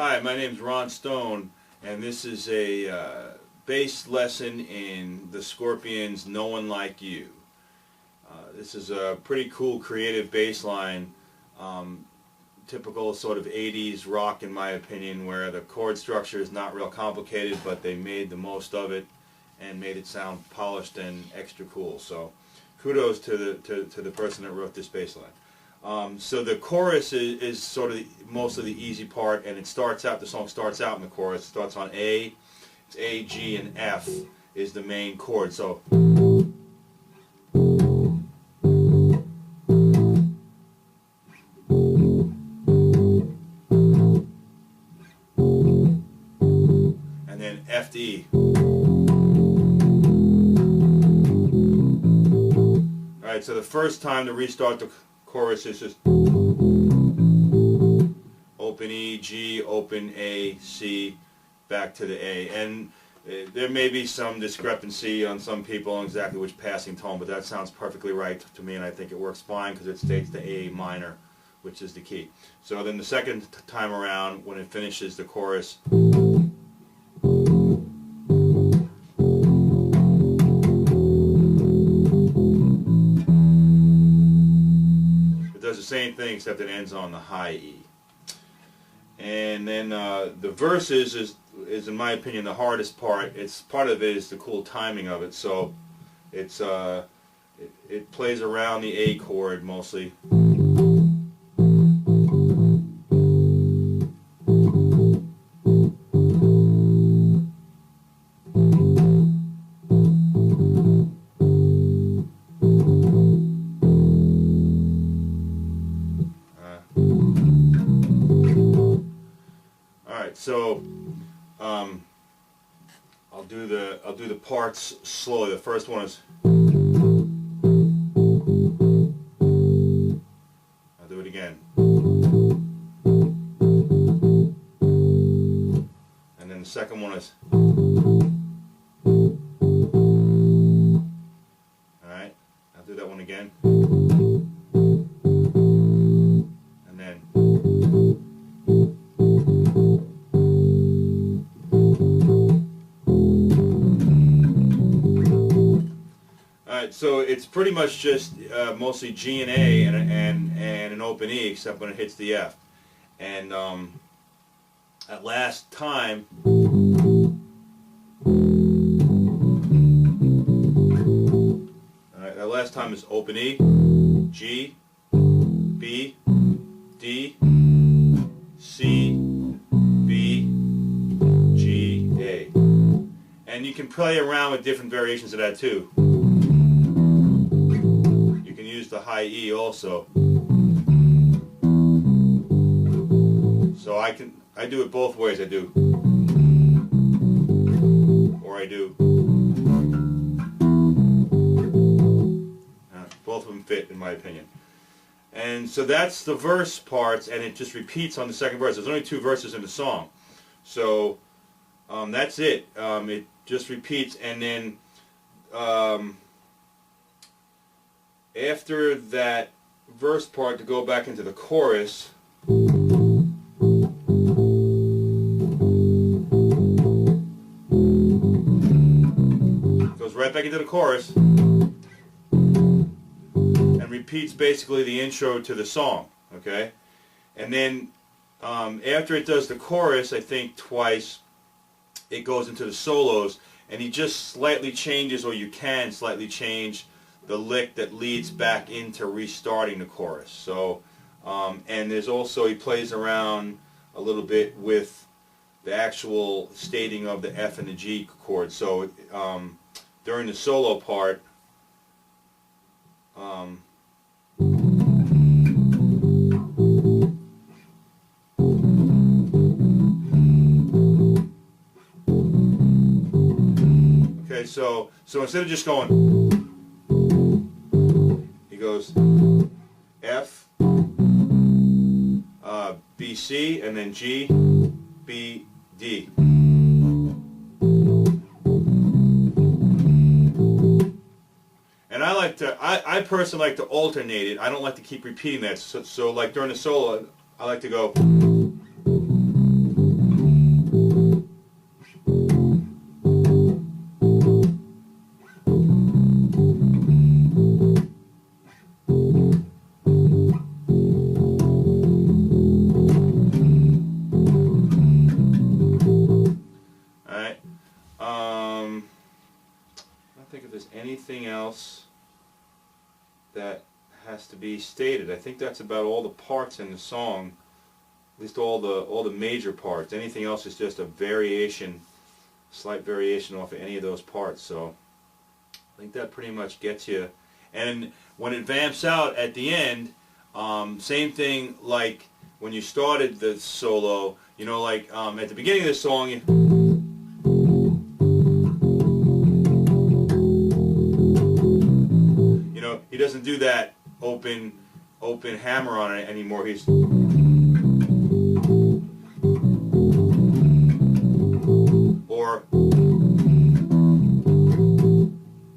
Hi, my name's Ron Stone, and this is a bass lesson in the Scorpions' No One Like You. This is a pretty cool creative bass line, typical sort of 80s rock in my opinion, where the chord structure is not real complicated, but they made the most of it and made it sound polished and extra cool. So kudos to the person that wrote this bass line. So the chorus is sort of most of the easy part, and it starts out, the song starts out in the chorus, it starts on A, it's A, G, and F is the main chord. So and then F to E. Alright, so the first time to restart the chorus is just open E, G, open A, C, back to the A. And there may be some discrepancy on some people on exactly which passing tone, but that sounds perfectly right to me, and I think it works fine because it states the A minor, which is the key. So then the second time around, when it finishes the chorus, does the same thing except it ends on the high E. And then the verses is in my opinion the hardest part. It's part of it is the cool timing of it. So it's it plays around the A chord mostly. So I'll do the parts slowly. The first one is, I'll do it again, and then the second one is, alright, I'll do that one again, and then so it's pretty much just mostly G and A and an open E, except when it hits the F. And at last time, that last time is open E, G, B, D, C, B, G, A. And you can play around with different variations of that too. The high E also, so I do it both ways. I do, or I do. Both of them fit in my opinion. And so that's the verse parts, and it just repeats on the second verse. There's only 2 verses in the song, so that's it. It just repeats, and then after that verse part, to go back into the chorus, goes right back into the chorus and repeats basically the intro to the song, okay? And then after it does the chorus, I think twice, it goes into the solos, and he just slightly changes, or you can slightly change the lick that leads back into restarting the chorus. So, and there's also, he plays around a little bit with the actual stating of the F and the G chord. So during the solo part, okay, so instead of just going, goes F, B, C, and then G, B, D. And I personally like to alternate it. I don't like to keep repeating that. So like during the solo, I like to go. anything else that has to be stated? I think that's about all the parts in the song, at least all the major parts. Anything else is just a variation, slight variation off of any of those parts. So I think that pretty much gets you. And when it vamps out at the end, same thing like when you started the solo, you know, like at the beginning of the song, you know, he doesn't do that open hammer on it anymore. He's or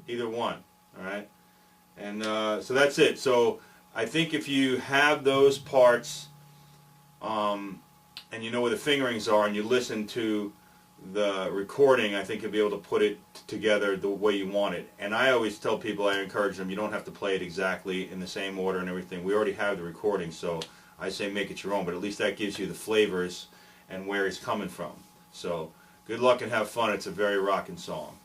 either one, all right? And so that's it. So I think if you have those parts and you know where the fingerings are and you listen to the recording, I think you'll be able to put it together the way you want it. And I always tell people, I encourage them, you don't have to play it exactly in the same order and everything. We already have the recording, so I say make it your own, but at least that gives you the flavors and where it's coming from. So good luck and have fun. It's a very rocking song.